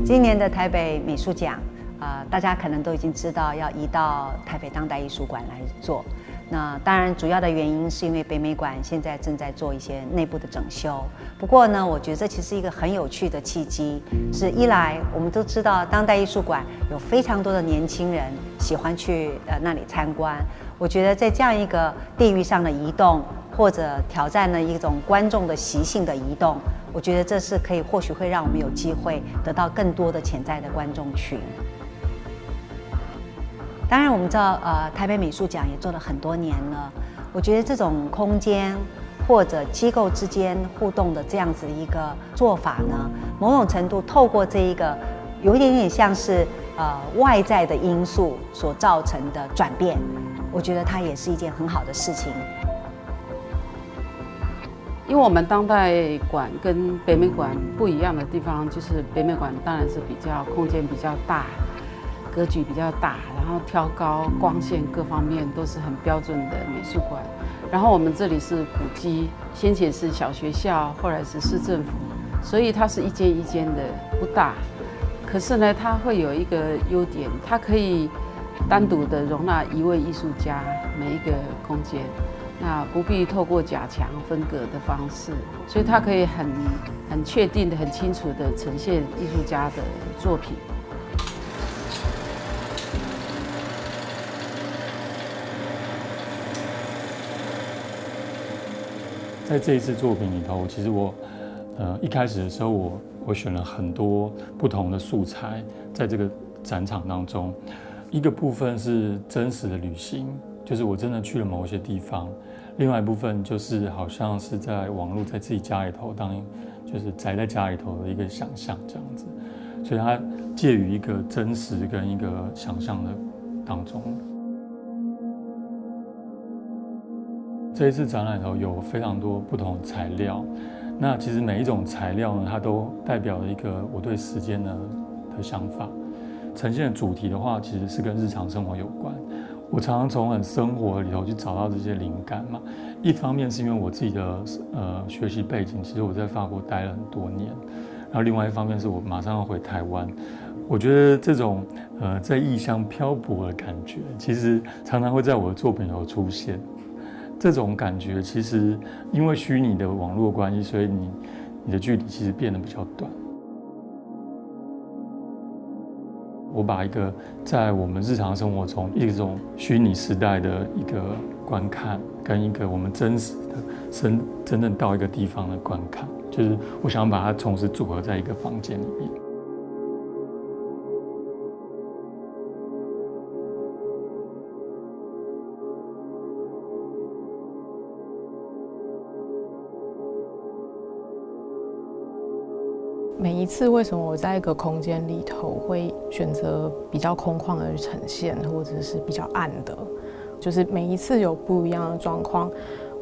今年的台北美术奖，大家可能都已经知道要移到台北当代艺术馆来做。那当然，主要的原因是因为北美馆现在正在做一些内部的整修。不过呢，我觉得这其实是一个很有趣的契机。是一来，我们都知道当代艺术馆有非常多的年轻人喜欢去那里参观。我觉得在这样一个地域上的移动，或者挑战了一种观众的习性的移动，我觉得这是可以，或许会让我们有机会得到更多的潜在的观众群。当然，我们知道，台北美术奖也做了很多年了。我觉得这种空间或者机构之间互动的这样子一个做法呢，某种程度透过这一个，有一点点像是外在的因素所造成的转变，我觉得它也是一件很好的事情。因为我们当代馆跟北美馆不一样的地方，就是北美馆当然是比较空间比较大，格局比较大，然后挑高、光线各方面都是很标准的美术馆。然后我们这里是古迹，先前是小学校，后来是市政府，所以它是一间一间的，不大。可是呢，它会有一个优点，它可以单独的容纳一位艺术家每一个空间。那不必透过假墙分隔的方式，所以它可以很确定的、很清楚的呈现艺术家的作品。在这一次作品里头，其实我一开始的时候我选了很多不同的素材，在这个展场当中，一个部分是真实的旅行，就是我真的去了某一些地方。另外一部分就是好像是在网络，在自己家里头就是宅在家里头的一个想象这样子，所以它介于一个真实跟一个想象的当中。这一次展览里头有非常多不同的材料，那其实每一种材料呢，它都代表了一个我对时间的想法。呈现的主题的话，其实是跟日常生活有关。我常常从很生活里头去找到这些灵感嘛。一方面是因为我自己的学习背景，其实我在法国待了很多年，然后另外一方面是我马上要回台湾。我觉得这种在异乡漂泊的感觉，其实常常会在我的作品里头出现。这种感觉其实因为虚拟的网络关系，所以你的距离其实变得比较短。我把一个在我们日常生活中一种虚拟时代的一个观看，跟一个我们真实的真正到一个地方的观看，就是我想把它同时组合在一个房间里面。每一次为什么我在一个空间里头会选择比较空旷的呈现，或者是比较暗的，就是每一次有不一样的状况，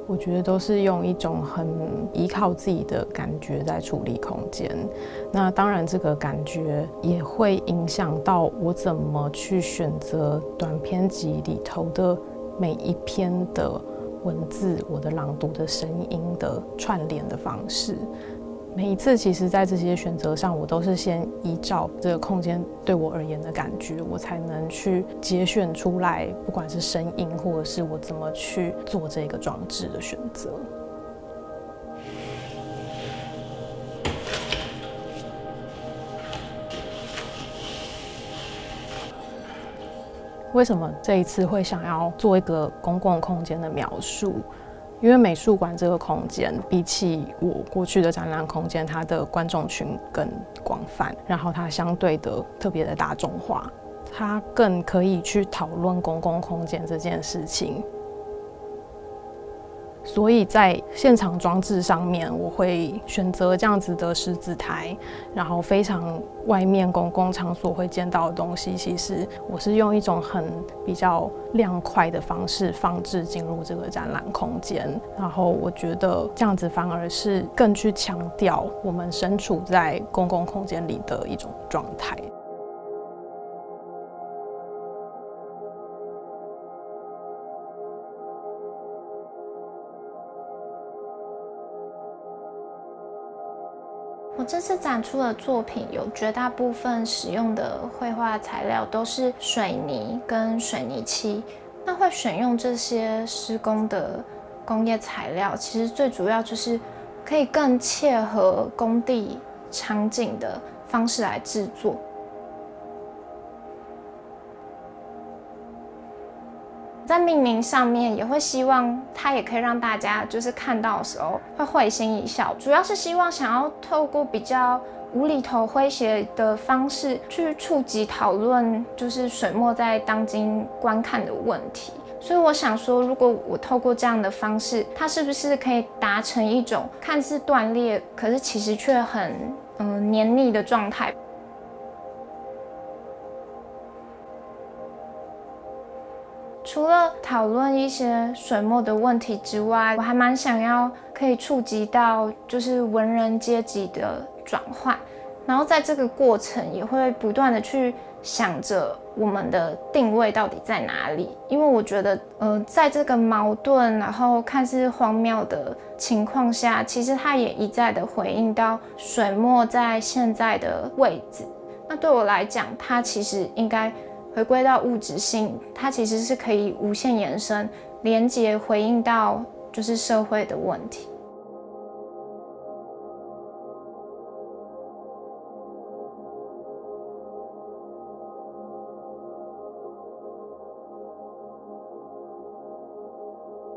我觉得都是用一种很依靠自己的感觉在处理空间。那当然这个感觉也会影响到我怎么去选择短篇集里头的每一篇的文字，我的朗读的声音的串联的方式。每一次其实在这些选择上，我都是先依照这个空间对我而言的感觉，我才能去节选出来，不管是声音或者是我怎么去做这个装置的选择。为什么这一次会想要做一个公共空间的描述？因为美术馆这个空间，比起我过去的展览空间，它的观众群更广泛，然后它相对的特别的大众化，它更可以去讨论公共空间这件事情。所以在现场装置上面，我会选择这样子的狮子台，然后非常外面公共场所会见到的东西，其实我是用一种比较量快的方式放置进入这个展览空间，然后我觉得这样子反而是更去强调我们身处在公共空间里的一种状态。我这次展出的作品有绝大部分使用的绘画材料都是水泥跟水泥漆。那会选用这些施工的工业材料，其实最主要就是可以更切合工地场景的方式来制作。在命名上面也会希望它也可以让大家就是看到的时候会会心一笑，主要是希望想要透过比较无厘头诙谐的方式去触及讨论就是水墨在当今观看的问题。所以我想说，如果我透过这样的方式，它是不是可以达成一种看似断裂，可是其实却很黏腻的状态？除了讨论一些水墨的问题之外，我还蛮想要可以触及到就是文人阶级的转换，然后在这个过程也会不断的去想着我们的定位到底在哪里。因为我觉得在这个矛盾然后看似荒谬的情况下，其实它也一再的回应到水墨在现在的位置。那对我来讲，它其实应该回归到物质性，它其实是可以无限延伸连结回应到就是社会的问题。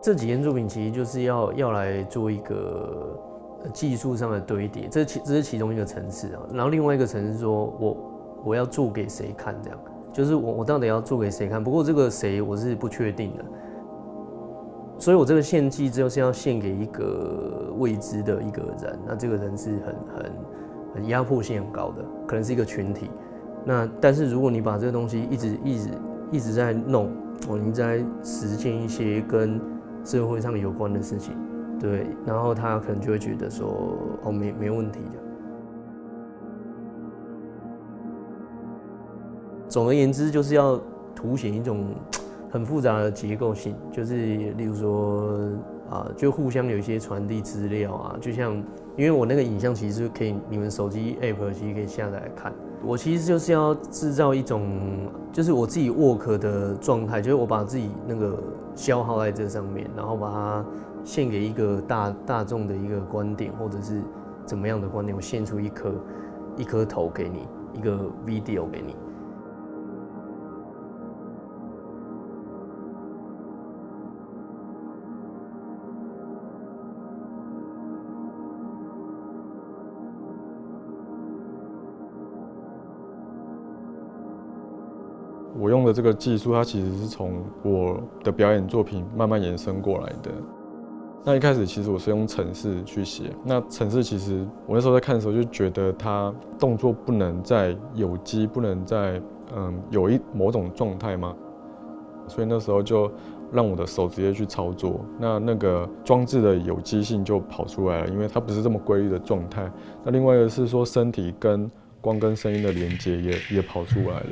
这几件作品其实就是要来做一个技术上的堆叠，这是其中一个层次啊。然后另外一个层次是说我要做给谁看，这样就是我到底要做给谁看。不过这个谁我是不确定的，所以我这个献祭就是要献给一个未知的一个人。那这个人是很压迫性很高的，可能是一个群体。那但是如果你把这个东西一直在弄，你在实践一些跟社会上有关的事情，对，然后他可能就会觉得说，没问题的。总而言之，就是要凸显一种很复杂的结构性，就是例如说就互相有一些传递资料啊，就像因为我那个影像其实可以，你们手机 app 其实可以下载来看。我其实就是要制造一种，就是我自己 work 的状态，就是我把自己那个消耗在这上面，然后把它献给一个大众的一个观点，或者是怎么样的观点，我献出一颗头给你，一个 video 给你。我用的这个技术，它其实是从我的表演作品慢慢延伸过来的。那一开始其实我是用程式去写，那程式其实我那时候在看的时候就觉得它动作不能再有机，不能再有某种状态嘛，所以那时候就让我的手直接去操作，那个装置的有机性就跑出来了，因为它不是这么规律的状态。那另外一个是说身体跟光跟声音的连接也跑出来了。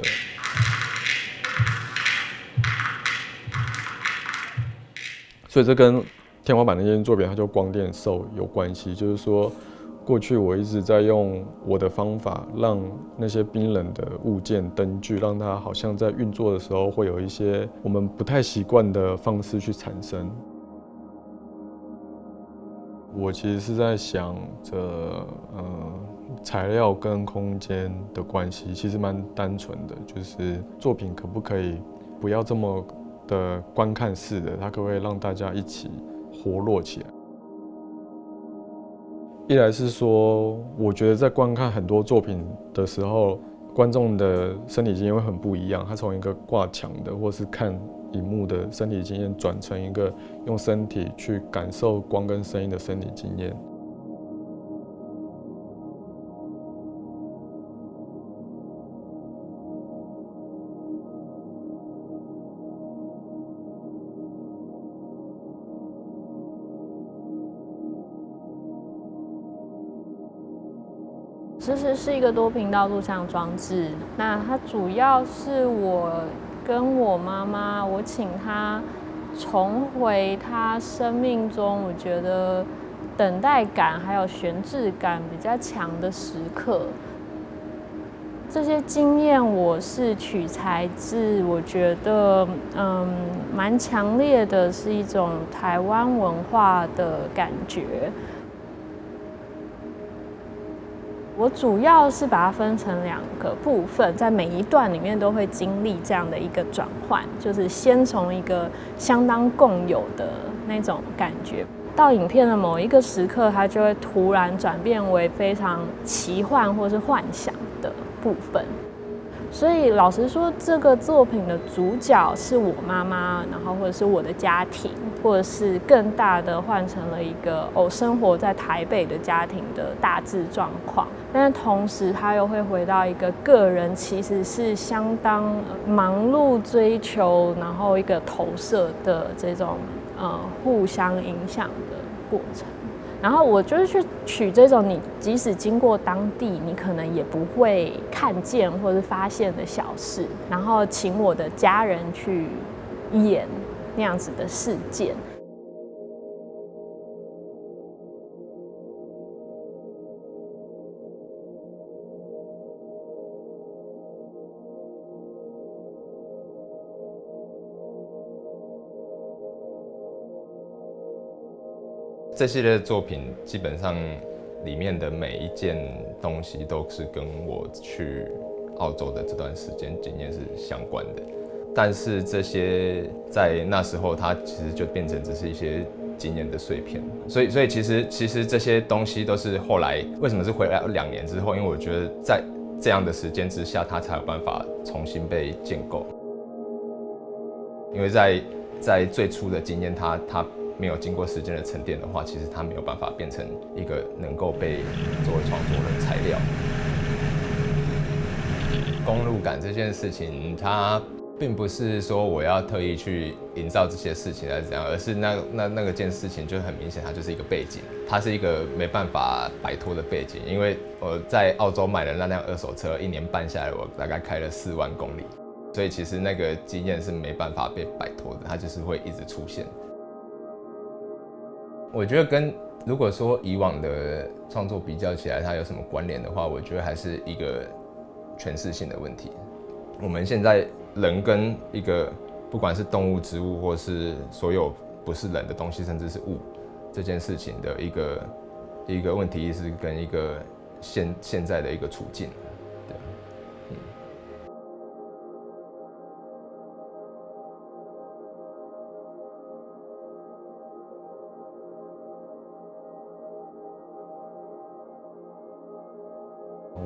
所以这跟天花板那件作品它就光电兽有关系，就是说过去我一直在用我的方法让那些冰冷的物件灯具让它好像在运作的时候会有一些我们不太习惯的方式去产生。我其实是在想着材料跟空间的关系其实蛮单纯的，就是作品可不可以不要这么的观看式的，它可不可以让大家一起活络起来？一来是说，我觉得在观看很多作品的时候，观众的身体经验会很不一样。他从一个挂墙的，或是看荧幕的身体经验，转成一个用身体去感受光跟声音的身体经验。其实是一个多频道录像装置，那它主要是我跟我妈妈，我请她重回她生命中我觉得等待感还有悬置感比较强的时刻。这些经验我是取材自我觉得蛮强烈的，是一种台湾文化的感觉。我主要是把它分成2个部分，在每一段里面都会经历这样的一个转换，就是先从一个相当共有的那种感觉，到影片的某一个时刻，它就会突然转变为非常奇幻或是幻想的部分。所以老实说，这个作品的主角是我妈妈，然后或者是我的家庭，或者是更大的换成了一个生活在台北的家庭的大致状况。但是同时，它又会回到一个个人其实是相当忙碌追求，然后一个投射的这种互相影响的过程。然后我就是去取这种你即使经过当地，你可能也不会看见或是发现的小事，然后请我的家人去演那样子的事件。这系列的作品基本上里面的每一件东西都是跟我去澳洲的这段时间经验是相关的，但是这些在那时候它其实就变成只是一些经验的碎片，所以其实这些东西都是后来为什么是回来2年之后，因为我觉得在这样的时间之下，它才有办法重新被建构，因为在最初的经验它没有经过时间的沉淀的话，其实它没有办法变成一个能够被作为创作的材料。公路感这件事情，它并不是说我要特意去营造这些事情还是怎样，而是那个件事情就很明显，它就是一个背景，它是一个没办法摆脱的背景。因为我在澳洲买的那辆2手车，1年半下来，我大概开了4万公里，所以其实那个经验是没办法被摆脱的，它就是会一直出现。我觉得跟如果说以往的创作比较起来，它有什么关联的话，我觉得还是一个诠释性的问题。我们现在人跟一个不管是动物、植物，或是所有不是人的东西，甚至是物，这件事情的一个问题意识跟一个现在的一个处境。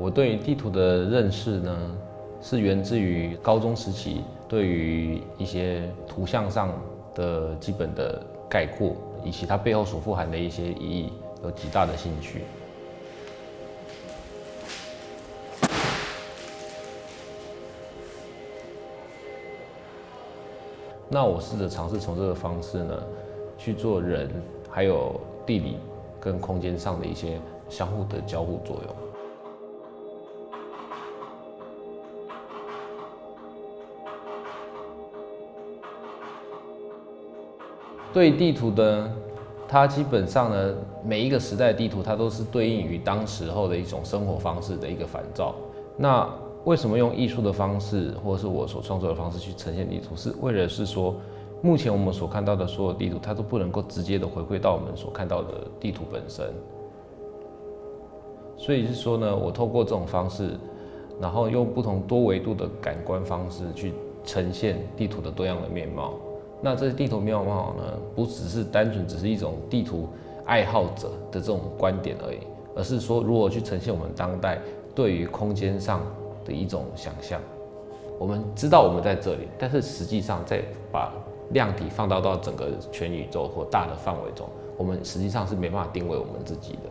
我对于地图的认识呢，是源自于高中时期对于一些图像上的基本的概括，以及它背后所富含的一些意义，有极大的兴趣。那我试着尝试从这个方式呢，去做人还有地理跟空间上的一些相互的交互作用。对地图的，它基本上呢，每一个时代的地图，它都是对应于当时候的一种生活方式的一个反照。那为什么用艺术的方式，或者是我所创作的方式去呈现地图，是为了是说，目前我们所看到的所有地图，它都不能够直接的回馈到我们所看到的地图本身。所以是说呢，我透过这种方式，然后用不同多维度的感官方式去呈现地图的多样的面貌。那这地图面貌呢，不只是单纯只是一种地图爱好者的这种观点而已，而是说如何去呈现我们当代对于空间上的一种想象。我们知道我们在这里，但是实际上再把量体放大到整个全宇宙或大的范围中，我们实际上是没办法定位我们自己的。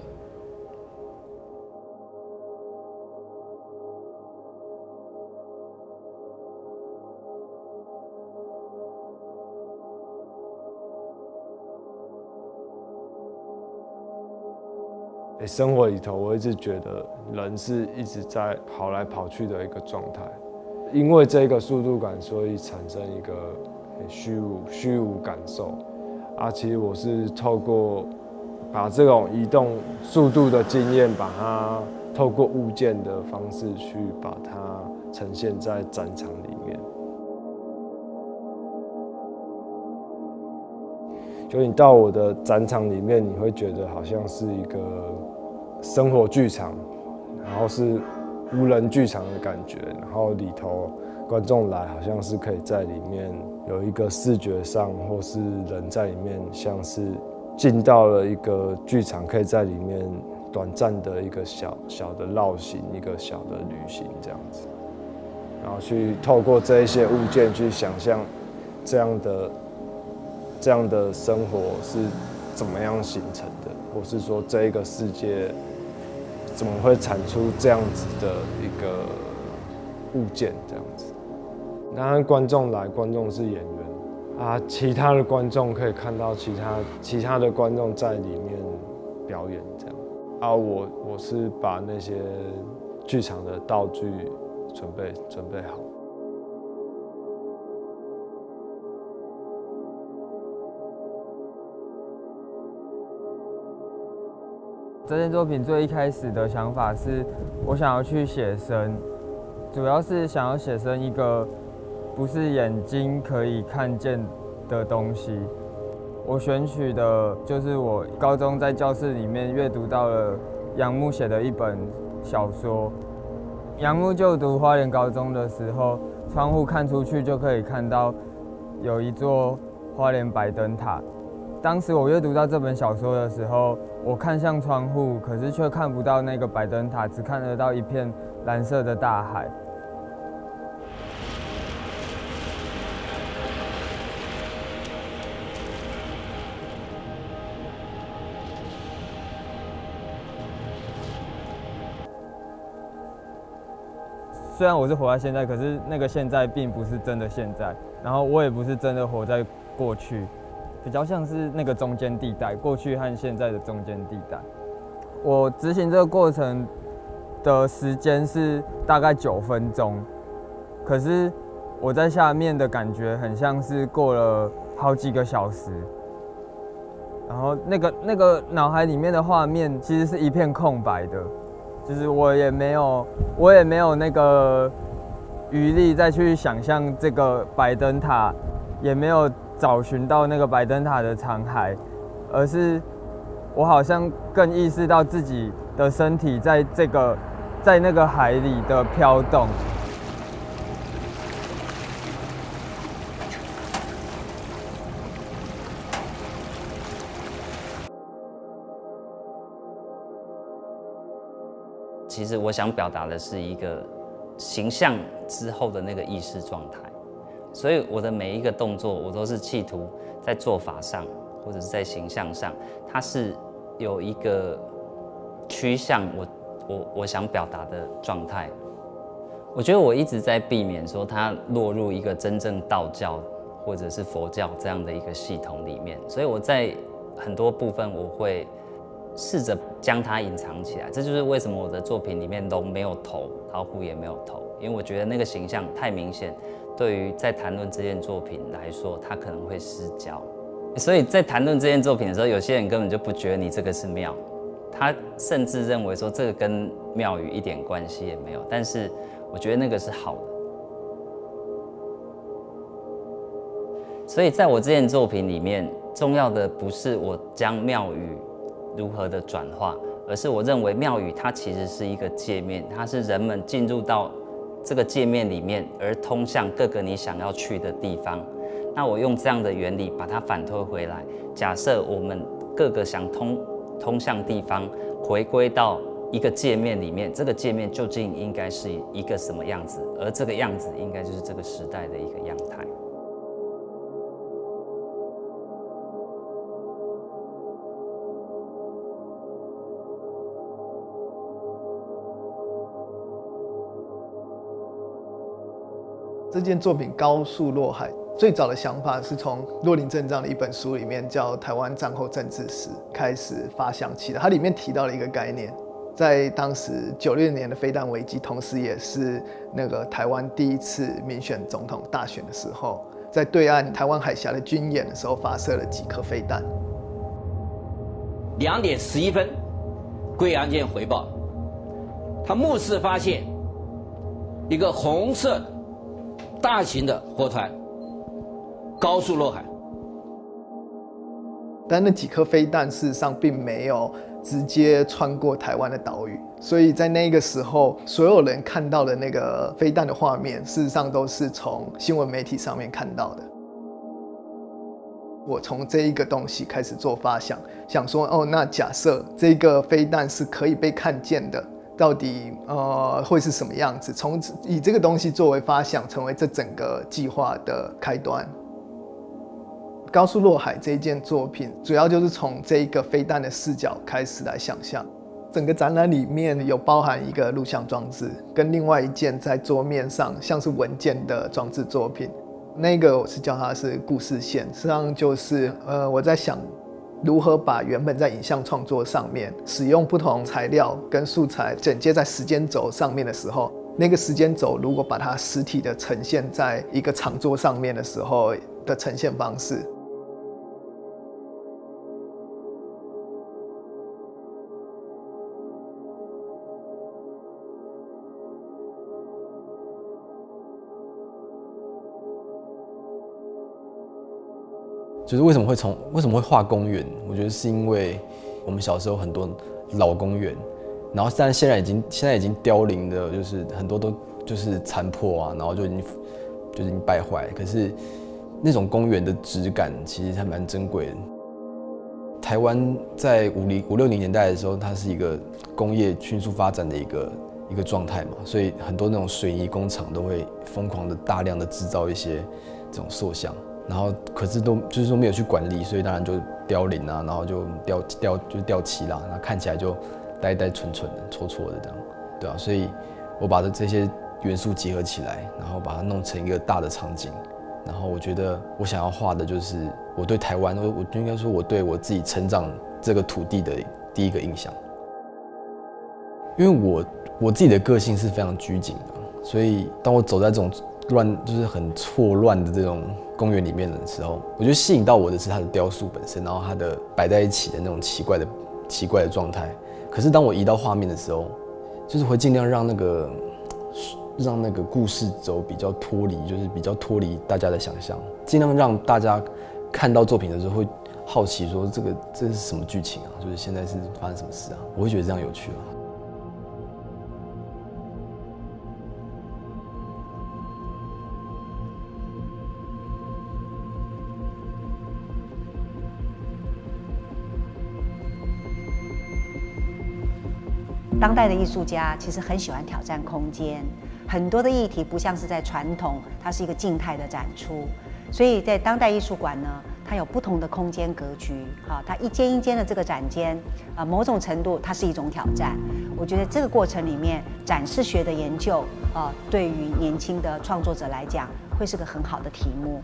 生活里头，我一直觉得人是一直在跑来跑去的一个状态，因为这个速度感，所以产生一个虚无感受。其实我是透过把这种移动速度的经验，把它透过物件的方式去把它呈现在展场里面。就你到我的展场里面，你会觉得好像是一个生活剧场，然后是无人剧场的感觉，然后里头观众来好像是可以在里面有一个视觉上，或是人在里面像是进到了一个剧场，可以在里面短暂的一个小的绕行，一个小的旅行这样子，然后去透过这一些物件去想象这样的生活是怎么样形成的，或是说这一个世界怎么会产出这样子的一个物件这样子。当然观众来，观众是演员啊，其他的观众可以看到其他的观众在里面表演这样啊，我是把那些剧场的道具准备好。这件作品最一开始的想法是，我想要去写生，主要是想要写生一个不是眼睛可以看见的东西。我选取的就是我高中在教室里面阅读到了杨牧写的一本小说。杨牧就读花莲高中的时候，窗户看出去就可以看到有一座花莲白灯塔。当时我阅读到这本小说的时候，我看向窗户，可是却看不到那个白灯塔，只看得到一片蓝色的大海。虽然我是活在现在，可是那个现在并不是真的现在，然后我也不是真的活在过去。比较像是那个中间地带，过去和现在的中间地带。我执行这个过程的时间是大概9分钟，可是我在下面的感觉很像是过了好几个小时。然后那个脑海里面的画面其实是一片空白的，就是我也没有那个余力再去想象这个白灯塔，也没有找寻到那个白灯塔的残骸，而是我好像更意识到自己的身体在那个海里的飘动。其实我想表达的是一个形象之后的那个意识状态。所以我的每一个动作，我都是企图在做法上，或者是在形象上，它是有一个趋向我想表达的状态。我觉得我一直在避免说它落入一个真正道教或者是佛教这样的一个系统里面，所以我在很多部分我会试着将它隐藏起来。这就是为什么我的作品里面龙没有头，老虎也没有头，因为我觉得那个形象太明显。对于在谈论这件作品来说，它可能会失焦，所以在谈论这件作品的时候，有些人根本就不觉得你这个是庙，他甚至认为说这个跟庙宇一点关系也没有。但是我觉得那个是好的。所以在我这件作品里面，重要的不是我将庙宇如何的转化，而是我认为庙宇它其实是一个界面，它是人们进入到这个界面里面，而通向各个你想要去的地方。那我用这样的原理把它反推回来，假设我们各个想通向地方，回归到一个界面里面，这个界面究竟应该是一个什么样子？而这个样子应该就是这个时代的一个样态。这件作品《高速落海》最早的想法是从骆林正章的一本书里面叫《台湾战后政治史》开始发想起的。它里面提到了一个概念，在当时96年的飞弹危机，同时也是那个台湾第一次民选总统大选的时候，在对岸台湾海峡的军演的时候发射了几颗飞弹。2点11分，贵案件回报，他目视发现一个红色的大型的火团高速落海。但那几颗飞弹事实上并没有直接穿过台湾的岛屿，所以在那个时候，所有人看到的那个飞弹的画面，事实上都是从新闻媒体上面看到的。我从这一个东西开始做发想，想说哦，那假设这个飞弹是可以被看见的，到底会是什么样子？以这个东西作为发想，成为这整个计划的开端。高速落海这一件作品，主要就是从这一个飞弹的视角开始来想象。整个展览里面有包含一个录像装置，跟另外一件在桌面上像是文件的装置作品。那个我是叫它是故事线，实际上就是我在想如何把原本在影像创作上面使用不同材料跟素材剪接在时间轴上面的时候，那个时间轴如果把它实体的呈现在一个长桌上面的时候的呈现方式。就是为什么会画公园？我觉得是因为我们小时候很多老公园，然后但现在已经凋零的，就是很多都就是残破啊，然后就已经败坏。可是那种公园的质感其实还蛮珍贵的。台湾在50、60年代的时候，它是一个工业迅速发展的一个状态嘛，所以很多那种水泥工厂都会疯狂的大量的制造一些这种塑像。然后可是就是说没有去管理，所以当然就凋零啊，然后就掉漆啦，然后看起来就呆呆蠢蠢的、戳戳的这样，对啊，所以我把这些元素结合起来，然后把它弄成一个大的场景。然后我觉得我想要画的就是我对台湾，我就应该说我对我自己成长这个土地的第一个印象。因为我自己的个性是非常拘谨的，所以当我走在这种就是很错乱的这种公园里面的时候，我觉得吸引到我的是它的雕塑本身，然后它的摆在一起的那种奇怪的状态。可是当我移到画面的时候，就是会尽量让那个故事轴比较脱离，就是比较脱离大家的想象，尽量让大家看到作品的时候会好奇说这是什么剧情啊？就是现在是发生什么事啊？我会觉得这样有趣啊。当代的艺术家其实很喜欢挑战空间，很多的议题不像是在传统，它是一个静态的展出，所以在当代艺术馆呢，它有不同的空间格局，它一间一间的这个展间，某种程度它是一种挑战。我觉得这个过程里面，展示学的研究，对于年轻的创作者来讲，会是个很好的题目。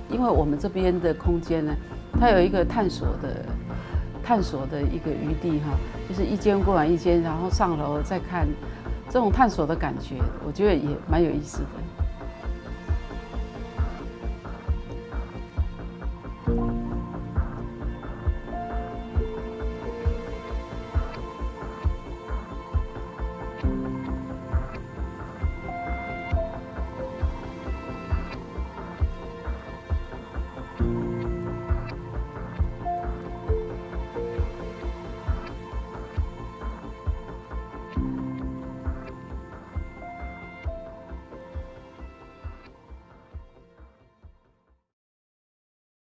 因为我们这边的空间呢，它有一个探索的一个余地哈，就是一间过完一间，然后上楼再看，这种探索的感觉，我觉得也蛮有意思的。